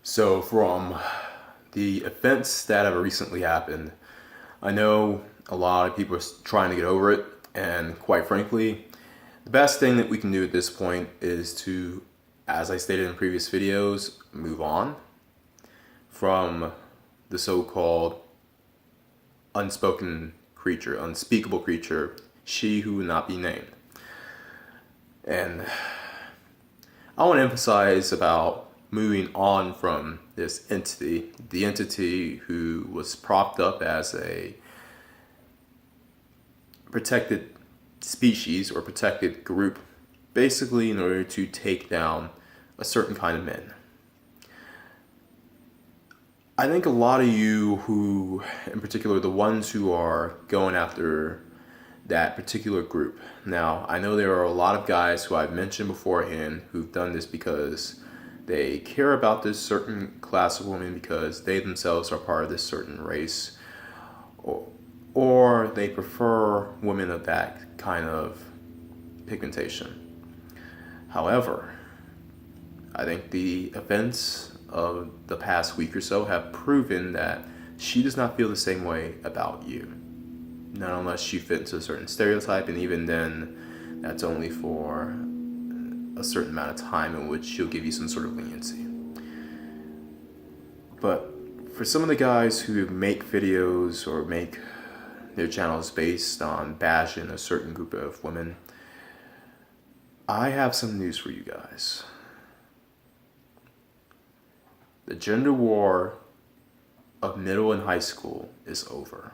So from the events that have recently happened, I know a lot of people are trying to get over it, and quite frankly, the best thing that we can do at this point is to, as I stated in previous videos, move on from the so-called unspoken creature, unspeakable creature, she who will not be named. And I want to emphasize about moving on from this entity, the entity who was propped up as a protected species or protected group, basically in order to take down a certain kind of men. I think a lot of you who, in particular, the ones who are going after that particular group. Now, I know there are a lot of guys who I've mentioned beforehand who've done this because they care about this certain class of women because they themselves are part of this certain race, or they prefer women of that kind of pigmentation. However, I think the events of the past week or so have proven that she does not feel the same way about you. Not unless you fit into a certain stereotype, and even then, that's only for a certain amount of time in which she'll give you some sort of leniency. But for some of the guys who make videos or make their channels based on bashing a certain group of women, I have some news for you guys. The gender war of middle and high school is over.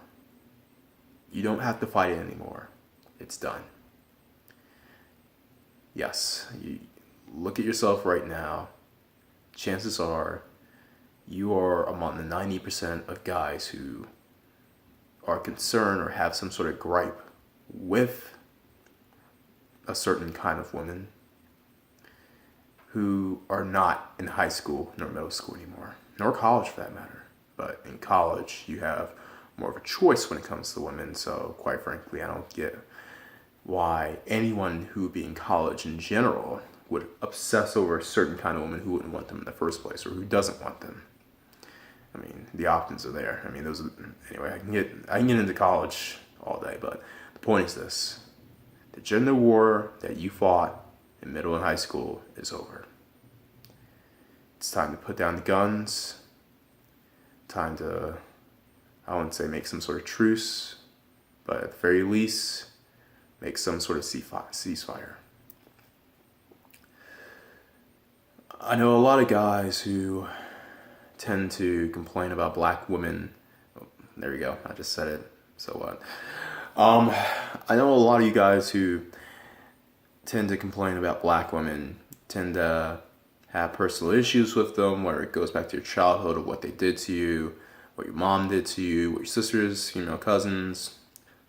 You don't have to fight it anymore. It's done. Yes, you look at yourself right now. Chances are you are among the 90% of guys who are concerned or have some sort of gripe with a certain kind of woman who are not in high school nor middle school anymore, nor college for that matter. But in college, you have more of a choice when it comes to women. So quite frankly, I don't get why anyone who would be in college in general would obsess over a certain kind of woman who wouldn't want them in the first place or who doesn't want them. I mean, the options are there. I mean, those are, anyway, I can get into college all day, but the point is this. The gender war that you fought in middle and high school is over. It's time to put down the guns. Time to, I wouldn't say make some sort of truce, but at the very least, make some sort of ceasefire. I know a lot of guys who tend to complain about black women. Oh, there we go, I just said it, so what? I know a lot of you guys who tend to complain about black women, tend to have personal issues with them, where it goes back to your childhood of what they did to you, what your mom did to you, what your sisters, female cousins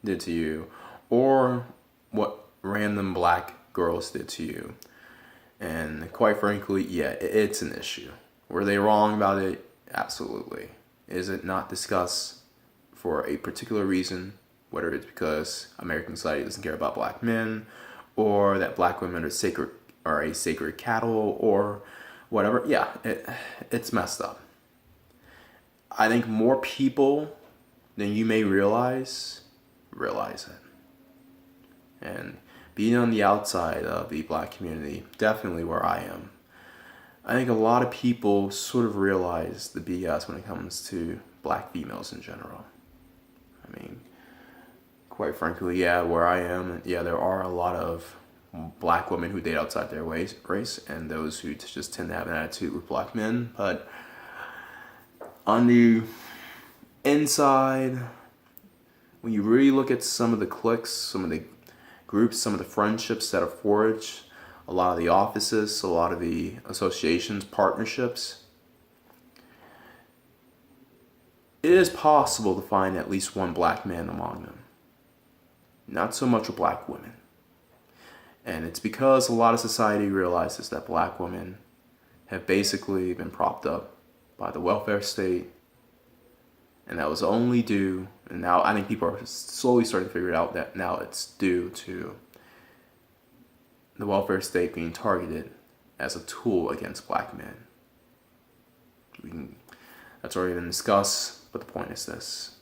did to you, or what random black girls did to you. And quite frankly, yeah, it's an issue. Were they wrong about it? Absolutely. Is it not discussed for a particular reason? Whether it's because American society doesn't care about black men, or that black women are a sacred cattle, or whatever. Yeah, it's messed up. I think more people than you may realize it. And being on the outside of the black community, definitely where I am, I think a lot of people sort of realize the BS when it comes to black females in general. I mean, quite frankly, yeah, where I am, yeah, there are a lot of black women who date outside their race, and those who just tend to have an attitude with black men. But on the inside, when you really look at some of the cliques, some of the groups, some of the friendships that are forged, a lot of the offices, a lot of the associations, partnerships, it is possible to find at least one black man among them. Not so much with black women. And it's because a lot of society realizes that black women have basically been propped up by the welfare state, and that was only due, and now I think people are slowly starting to figure it out, that now it's due to the welfare state being targeted as a tool against black men. That's already been discussed, but the point is this.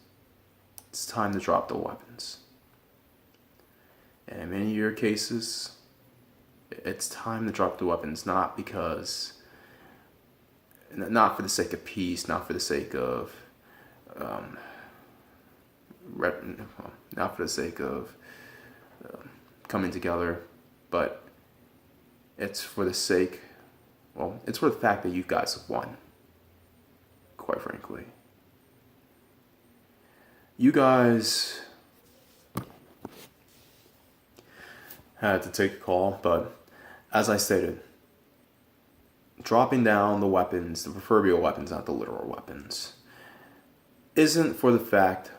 It's time to drop the weapons. And in many of your cases, it's time to drop the weapons, not for the sake of peace, not for the sake of, not for the sake of coming together, but it's for the fact that you guys have won, quite frankly. You guys had to take a call, but as I stated, dropping down the weapons, the proverbial weapons, not the literal weapons, isn't for the fact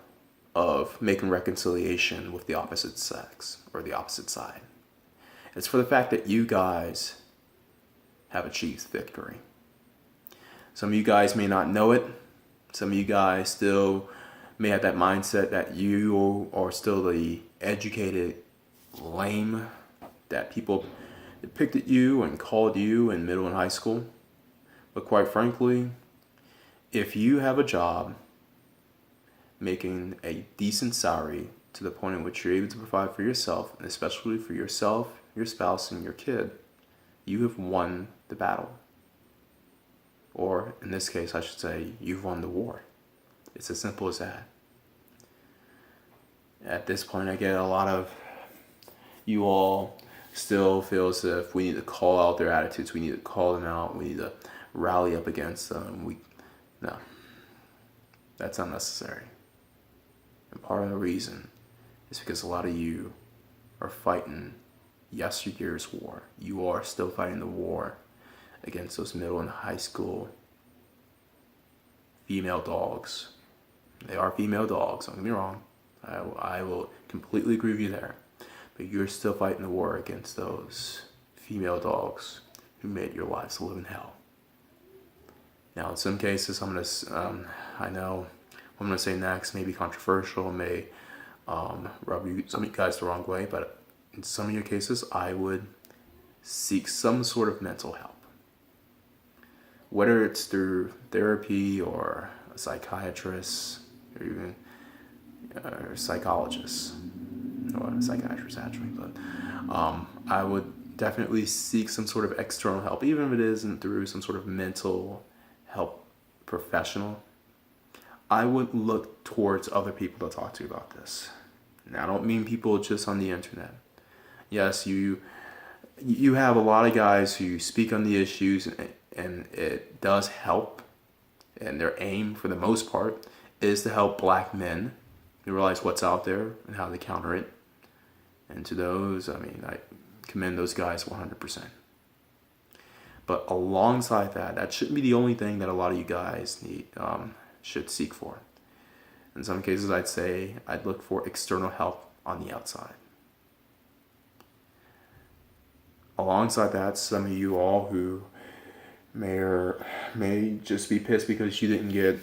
of making reconciliation with the opposite sex or the opposite side. It's for the fact that you guys have achieved victory. Some of you guys may not know it. Some of you guys still may have that mindset that you are still the educated lame that people depicted you and called you in middle and high school. But quite frankly, if you have a job making a decent salary to the point in which you're able to provide for yourself, and especially for yourself, your spouse, and your kid, you have won the battle. Or in this case, I should say, you've won the war. It's as simple as that. At this point, I get a lot of you all still feel as if we need to call out their attitudes, we need to call them out, we need to rally up against them. No, that's unnecessary. And part of the reason is because a lot of you are fighting yesteryear's war. You are still fighting the war against those middle and high school female dogs. They are female dogs, don't get me wrong. I will completely agree with you there. But you're still fighting the war against those female dogs who made your lives a living hell. Now, in some cases, I know what I'm gonna say next may be controversial, may rub some of you guys the wrong way, but in some of your cases, I would seek some sort of mental help. Whether it's through therapy or a psychiatrist or even a psychologist. Or a psychiatrist actually, but I would definitely seek some sort of external help, even if it isn't through some sort of mental help professional. I would look towards other people to talk to about this. Now, I don't mean people just on the internet. Yes, you have a lot of guys who speak on the issues, and it does help, and their aim, for the most part, is to help black men realize what's out there and how to counter it. And to those, I commend those guys 100%. But alongside that shouldn't be the only thing that a lot of you guys should seek for. In some cases, I'd say I'd look for external help on the outside. Alongside that, some of you all who may just be pissed because you didn't get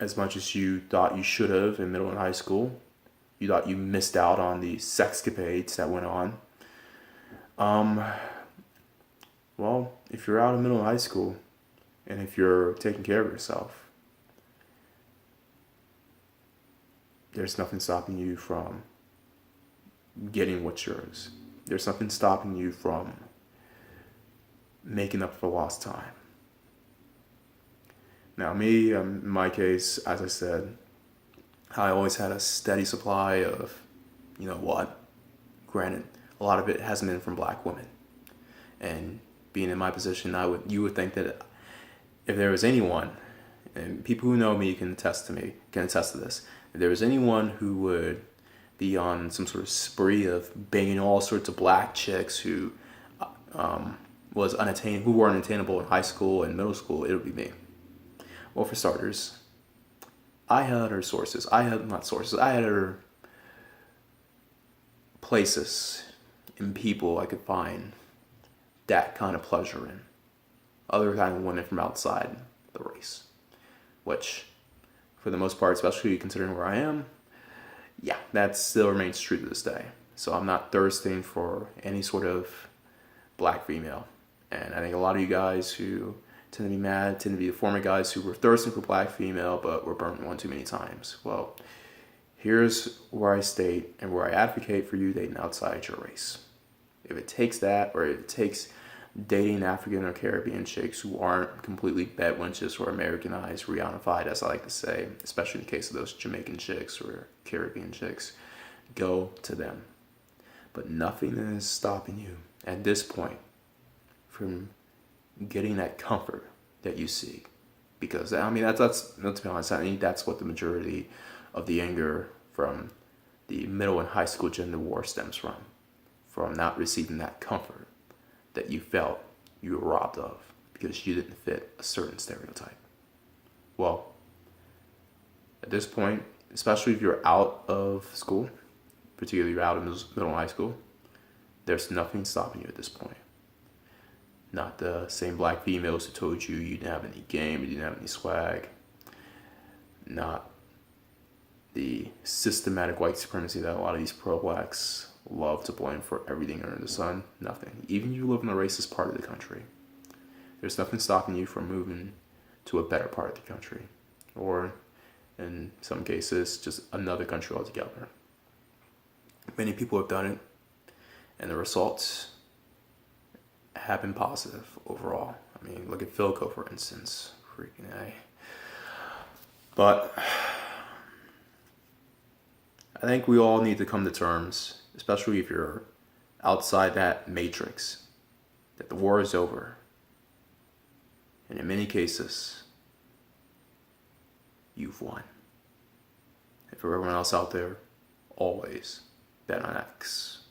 as much as you thought you should have in middle and high school. You thought you missed out on the sexcapades that went on. Well, if you're out of middle and high school, and if you're taking care of yourself, there's nothing stopping you from getting what's yours. There's nothing stopping you from making up for lost time. Now, me, in my case, as I said, I always had a steady supply of, you know what, granted, a lot of it hasn't been from black women. And being in my position, you would think that if there was anyone, and people who know me can attest to this, if there was anyone who would be on some sort of spree of banging all sorts of black chicks who were unattainable in high school and middle school, it would be me. Well, for starters, I had other sources. I had other places and people I could find that kind of pleasure in. Other kind of women from outside the race. Which, for the most part, especially considering where I am, yeah, that still remains true to this day. So I'm not thirsting for any sort of black female. And I think a lot of you guys who tend to be mad, tend to be the former guys who were thirsting for black female but were burnt one too many times. Well, here's where I state and where I advocate for you dating outside your race. If it takes that, or if it takes dating African or Caribbean chicks who aren't completely bedwenches or Americanized, Rihanna-fied, as I like to say, especially in the case of those Jamaican chicks or Caribbean chicks, go to them. But nothing is stopping you at this point from getting that comfort that you seek. Because, I mean, let's be honest, I think that's what the majority of the anger from the middle and high school gender war stems from not receiving that comfort that you felt you were robbed of because you didn't fit a certain stereotype. Well, at this point, especially if you're out of school, particularly you're out of middle and high school, there's nothing stopping you at this point. Not the same black females who told you you didn't have any game, you didn't have any swag. Not the systematic white supremacy that a lot of these pro-blacks love to blame for everything under the sun. Nothing. Even if you live in a racist part of the country, there's nothing stopping you from moving to a better part of the country. Or, in some cases, just another country altogether. Many people have done it, and the results have been positive overall. I mean, look at Philco, for instance. Freaking A. But I think we all need to come to terms, especially if you're outside that matrix, that the war is over. And in many cases, you've won. And for everyone else out there, always bet on X.